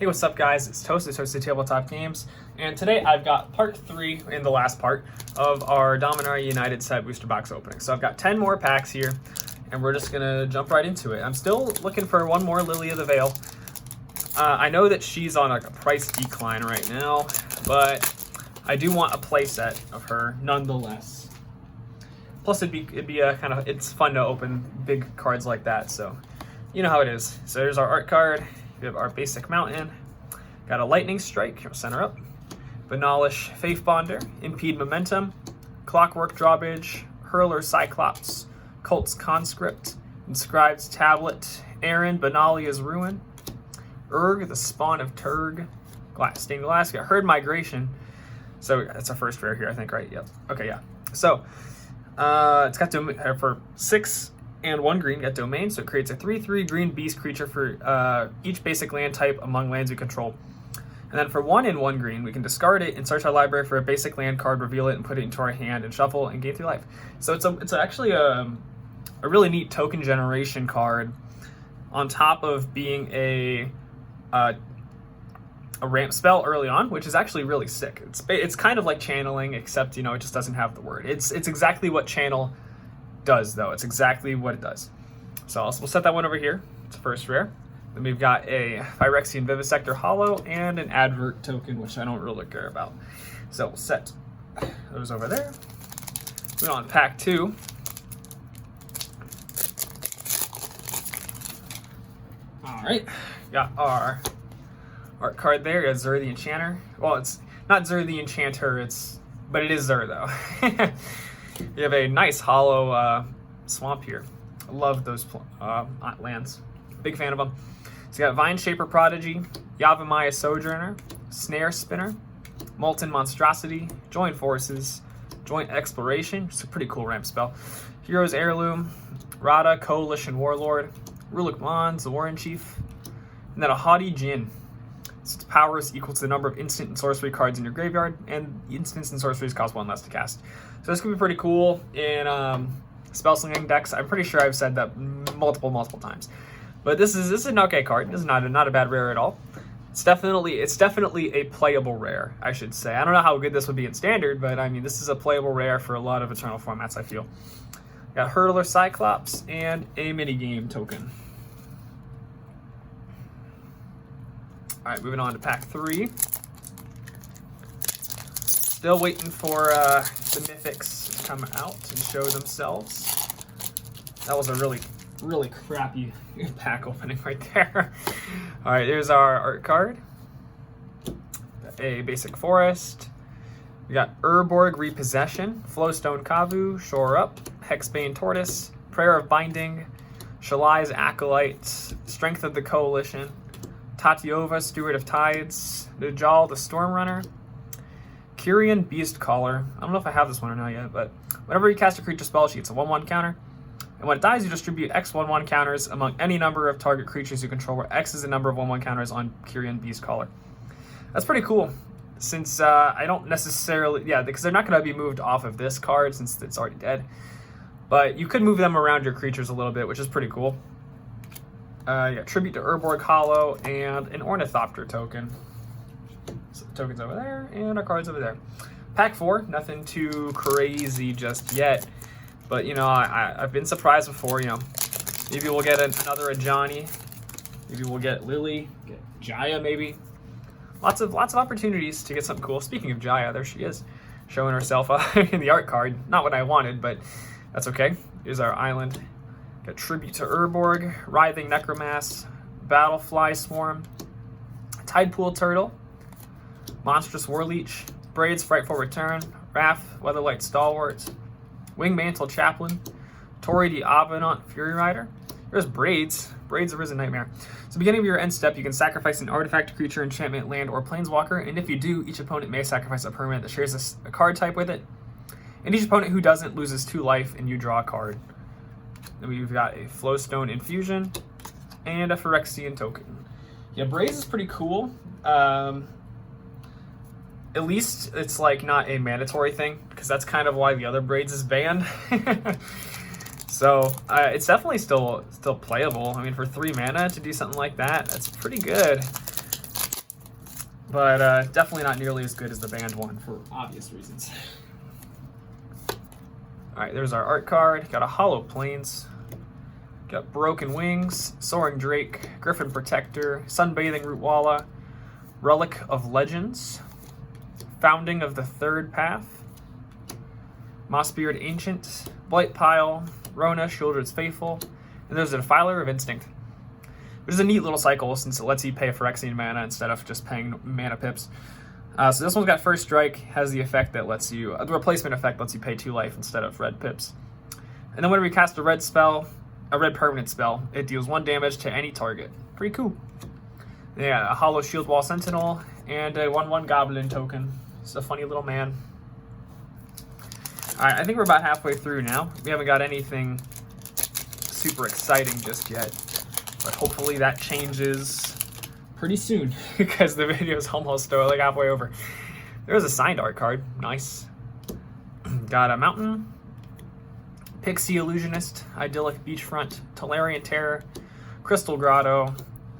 Hey, what's up guys? It's ToastyTabletopGames, and today I've got part 3 in the last part of our Dominaria United set booster box opening. So I've got 10 more packs here, and we're just gonna jump right into it. I'm still looking for one more Lily of the Veil. I know that she's on like a price decline right now, but I do want a playset of her nonetheless. Plus it'd be a kind of, it's fun to open big cards like that, so you know how it is. So there's our art card. We have our basic mountain, got a lightning strike, center up, Banalish Faith Bonder, Impede Momentum, Clockwork Drawbridge, Hurler Cyclops, Cult's Conscript, Inscribed's Tablet, Aaron Banalia's Ruin, Urg, the Spawn of Turg, Stained Glass, got Herd Migration. So that's our first rare here, I think, right? Yep. Okay, yeah. So it's got for 6 and 1 green, got Domain, so it creates a 3/3 green beast creature for each basic land type among lands we control. And then for 1 and 1 green, we can discard it and search our library for a basic land card, reveal it, and put it into our hand and shuffle and gain 3 life. So it's actually a really neat token generation card, on top of being a ramp spell early on, which is actually really sick. It's kind of like channeling, except it just doesn't have the word. It's exactly what channel does, though. It's exactly what it does. So we'll set that one over here. It's the first rare. Then we've got a Phyrexian Vivisector Hollow and an Advert token, which I don't really care about. So we'll set those over there. Moving on to pack 2. All right, got our art card there. Got Zur the Enchanter. Well, it's not Zur the Enchanter, but it is Zur though. You have a nice hollow swamp here. I love those lands. Big fan of them. So you got Vine Shaper Prodigy, Yavimaya Sojourner, Snare Spinner, Molten Monstrosity, Joint Forces, Joint Exploration, which is a pretty cool ramp spell, Hero's Heirloom, Rada Coalition Warlord, Rulik Mons, the Warren Chief, and then a Haughty Djinn. So its power is equal to the number of instant and sorcery cards in your graveyard, and instants and sorceries cost 1 less to cast. So this could be pretty cool in spell slinging decks. I'm pretty sure I've said that multiple times. But this is an okay card. This is not a bad rare at all. It's definitely a playable rare, I should say. I don't know how good this would be in standard, but I mean this is a playable rare for a lot of Eternal formats, I feel. Got Hurler Cyclops and a minigame token. Alright, moving on to pack 3. Still waiting for the mythics to come out and show themselves. That was a really crappy pack opening right there. Alright, there's our art card. A basic forest. We got Urborg Repossession, Flowstone Kavu, Shore Up, Hexbane Tortoise, Prayer of Binding, Shalai's Acolyte, Strength of the Coalition, Tatiova, Steward of Tides, Najal, the Stormrunner, Kyrian Beastcaller. I don't know if I have this one or not yet, but whenever you cast a creature spell, she gets a 1/1 counter. And when it dies, you distribute X 1/1 counters among any number of target creatures you control, where X is the number of 1/1 counters on Kyrian Beastcaller. That's pretty cool, since I don't necessarily, because they're not going to be moved off of this card since it's already dead. But you could move them around your creatures a little bit, which is pretty cool. You got Tribute to Urborg Hollow and an Ornithopter token. So the token's over there, and our card's over there. Pack 4, nothing too crazy just yet. But, I've been surprised before, Maybe we'll get another Ajani. Maybe we'll get Lily, get Jaya maybe. Lots of opportunities to get something cool. Speaking of Jaya, there she is, showing herself in the art card. Not what I wanted, but that's okay. Here's our island. Got Tribute to Urborg, Writhing Necromass, Battlefly Swarm, Tidepool Turtle, Monstrous Warleech, Braids Frightful Return, Wrath, Weatherlight Stalwart, Wingmantle Chaplain, Tori the Avenant Fury Rider. There's Braids, Arisen Nightmare. So beginning of your end step, you can sacrifice an artifact, creature, enchantment, land, or planeswalker, and if you do, each opponent may sacrifice a permanent that shares a card type with it. And each opponent who doesn't loses 2 life, and you draw a card. Then we've got a Flowstone Infusion and a Phyrexian token. Yeah, Braids is pretty cool. At least it's like not a mandatory thing, because that's kind of why the other Braids is banned. So it's definitely still playable. I mean, for 3 mana to do something like that, that's pretty good. but definitely not nearly as good as the banned one for obvious reasons. All right, there's our art card. Got a Hollow Plains. Got Broken Wings, Soaring Drake, Griffin Protector, Sunbathing Rootwalla, Relic of Legends, Founding of the Third Path, Mossbeard Ancient, Blight Pile, Rona, Shieldred's Faithful, and there's a Defiler of Instinct, which is a neat little cycle since it lets you pay Phyrexian mana instead of just paying mana pips. So this one's got First Strike, has the effect that lets you, the replacement effect lets you pay 2 life instead of red pips. And then whenever you cast a red spell, a red permanent spell, it deals 1 damage to any target. Pretty cool. Yeah, a Hollow Shield Wall Sentinel, and a 1/1 Goblin token. It's a funny little man. Alright, I think we're about halfway through now. We haven't got anything super exciting just yet, but hopefully that changes pretty soon because the video is almost like halfway over. There's a signed art card. Nice. Got a Mountain, Pixie Illusionist, Idyllic Beachfront, Tolarian Terror, Crystal Grotto,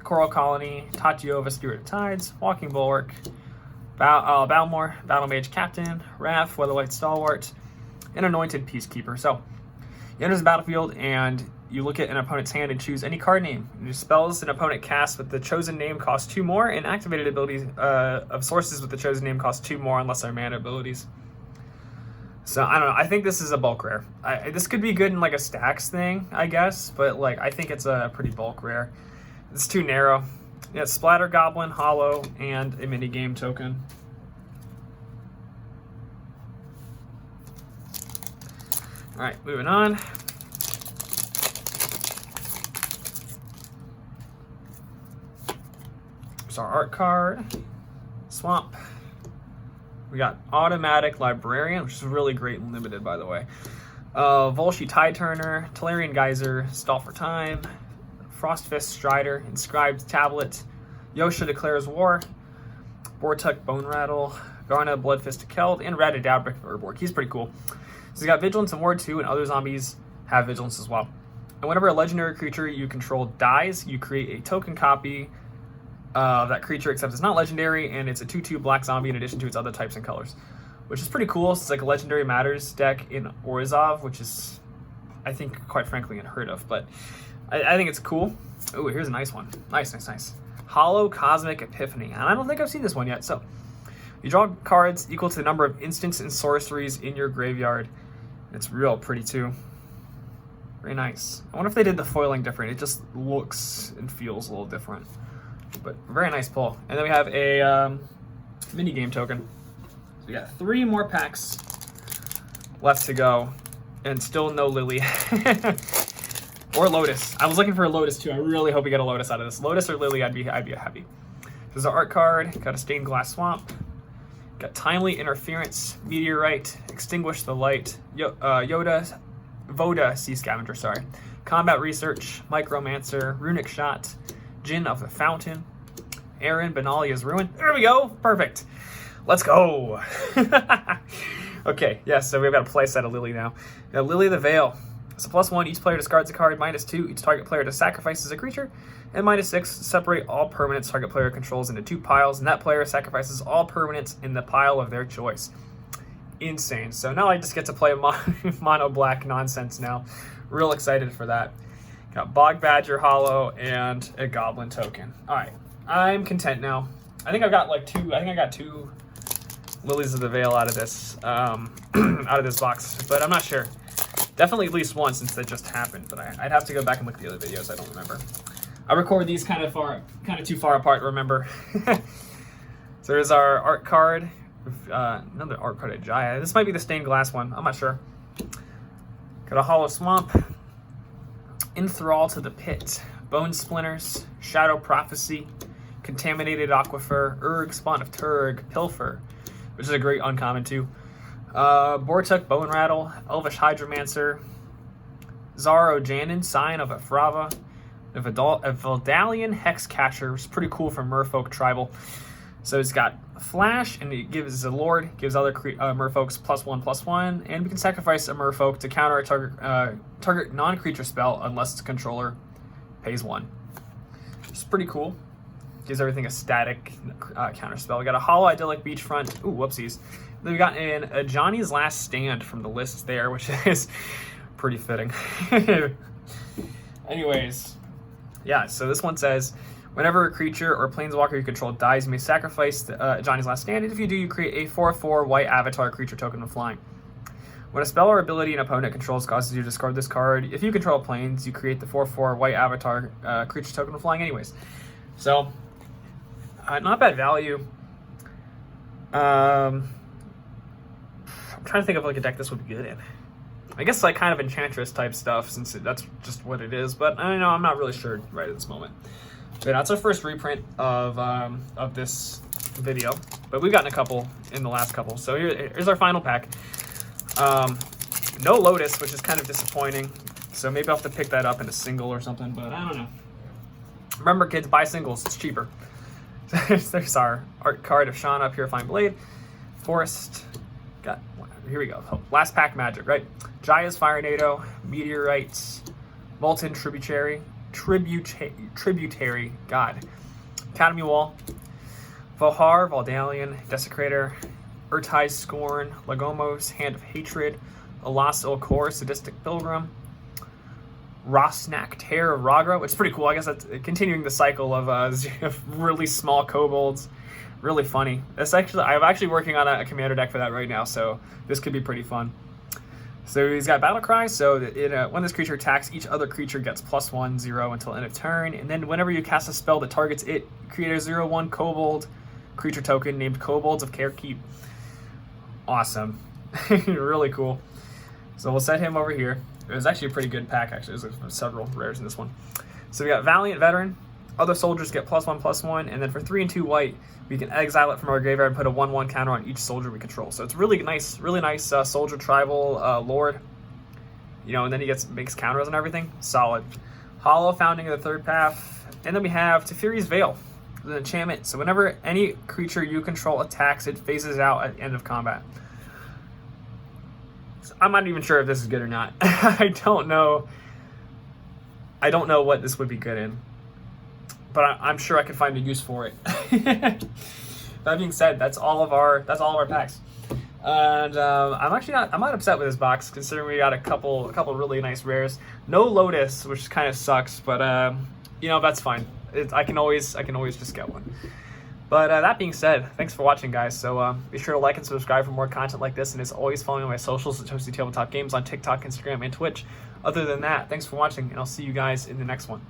Coral Colony, Tatiova, Spirit of Tides, Walking Bulwark, Balmore, Battle Mage Captain, Wrath, Weatherlight Stalwart, and Anointed Peacekeeper. So, you enter the battlefield and you look at an opponent's hand and choose any card name. Your spells an opponent casts with the chosen name cost 2 more, and activated abilities of sources with the chosen name cost 2 more unless they're mana abilities. So, I don't know. I think this is a bulk rare. This could be good in like a stacks thing, I guess, but like I think it's a pretty bulk rare. It's too narrow. Yeah, Splatter Goblin, Hollow, and a minigame token. Alright, moving on. There's our art card. Swamp. We got Automatic Librarian, which is really great and limited, by the way. Volsci Tide Turner, Tolarian Geyser, Stall for Time, Frostfist Strider, Inscribed Tablet, Yosha Declares War, Bortuk Bone Rattle, Garna Bloodfist Keld, and Radadabric Urborg. He's pretty cool. So he's got Vigilance and Ward 2, and other zombies have Vigilance as well. And whenever a legendary creature you control dies, you create a token copy of that creature, except it's not legendary, and it's a 2/2 black zombie in addition to its other types and colors, which is pretty cool. It's like a Legendary Matters deck in Orzhov, which is, I think, quite frankly, unheard of, but I think it's cool. Oh, here's a nice one. Nice, nice, nice. Hollow Cosmic Epiphany. And I don't think I've seen this one yet. So, you draw cards equal to the number of instants and sorceries in your graveyard. It's real pretty, too. Very nice. I wonder if they did the foiling different. It just looks and feels a little different. But very nice pull. And then we have a minigame token. So we got 3 more packs left to go. And still no Lily. Or Lotus. I was looking for a Lotus too. I really hope we get a Lotus out of this. Lotus or Lily, I'd be happy. There's our art card. Got a Stained Glass Swamp. Got Timely Interference, Meteorite, Extinguish the Light, Voda Sea Scavenger, sorry. Combat Research, Micromancer, Runic Shot, Djinn of the Fountain, Aaron Benalia's Ruin. There we go. Perfect. Let's go. Okay, yes, so we've got a play set of Lily now. We got Lily the Veil. So +1, each player discards a card. -2, each target player sacrifices a creature. And -6, separate all permanents target player controls into 2 piles. And that player sacrifices all permanents in the pile of their choice. Insane. So now I just get to play mono black nonsense now. Real excited for that. Got Bog Badger Hollow and a Goblin token. Alright, I'm content now. I think I've got like 2, I got 2 Lilies of the Veil out of this out of this box, but I'm not sure. Definitely at least one since that just happened, but I'd have to go back and look at the other videos. I don't remember. I record these kind of too far apart to remember. So there's our art card. Another art card at Jaya. This might be the stained glass one. I'm not sure. Got a Hollow Swamp, Enthrall to the Pit, Bone Splinters, Shadow Prophecy, Contaminated Aquifer, Urg, Spawn of Turg, Pilfer, which is a great uncommon too. Bortuk Bone Rattle, Elvish Hydromancer, Zaro Janin, Sign of Afrava, a Valdalian Hexcatcher, which is pretty cool for Merfolk Tribal. So it's got Flash, and it gives a Lord, gives other Merfolks +1/+1, and we can sacrifice a Merfolk to counter a target non-creature spell unless its controller pays 1. It's pretty cool. gives everything a static counter spell. We got a Hollow Idyllic Beachfront. Ooh, whoopsies. Then we got in a Johnny's Last Stand from the list there, which is pretty fitting. Anyways, yeah, so this one says, whenever a creature or planeswalker you control dies, you may sacrifice Johnny's Last Stand. And if you do, you create a 4/4 white avatar creature token with flying. When a spell or ability an opponent controls causes you to discard this card, if you control planes, you create the 4/4 white avatar creature token with flying anyways. So, not bad value. I'm trying to think of like a deck this would be good in. I guess like kind of Enchantress type stuff, since that's just what it is. But I don't know, I'm not really sure right at this moment. But that's our first reprint of this video. But we've gotten a couple in the last couple. So here's our final pack. No Lotus, which is kind of disappointing. So maybe I'll have to pick that up in a single or something. But I don't know. Remember, kids, buy singles. It's cheaper. There's our art card of Shauna, Purifying Blade. Forest. Here we go. Last pack magic, right? Jaya's Firenado, Meteorites, Molten Tributary, God. Academy Wall, Vohar, Valdalion, Desecrator, Urtai's Scorn, Lagomos, Hand of Hatred, Alas Ilkor, Sadistic Pilgrim, Rosnak, Tear of Ragra, which is pretty cool. I guess that's continuing the cycle of really small kobolds. Really funny. I'm actually working on a commander deck for that right now, so this could be pretty fun. So he's got Battle Cry, so when this creature attacks, each other creature gets +1/0 until end of turn, and then whenever you cast a spell that targets it, create a 0/1 kobold creature token named Kobolds of Carekeep. Awesome. Really cool. So we'll set him over here. It was actually a pretty good pack, actually. There's several rares in this one. So we got Valiant Veteran. Other soldiers get +1/+1, and then for 3 and 2 white, we can exile it from our graveyard and put a 1/1 counter on each soldier we control. So it's really nice soldier tribal lord. You know, and then he makes counters and everything. Solid. Hollow Founding of the Third Path, and then we have Teferi's Veil, an enchantment. So whenever any creature you control attacks, it phases out at the end of combat. So I'm not even sure if this is good or not. I don't know what this would be good in. But I'm sure I can find a use for it. That being said, that's all of our packs. And I'm not upset with this box, considering we got a couple really nice rares. No Lotus, which kind of sucks, but you know, that's fine. I can always just get one. But that being said, thanks for watching, guys. So be sure to like and subscribe for more content like this, and as always, follow me on my socials at ToastyTabletopGames on TikTok, Instagram, and Twitch. Other than that, thanks for watching, and I'll see you guys in the next one.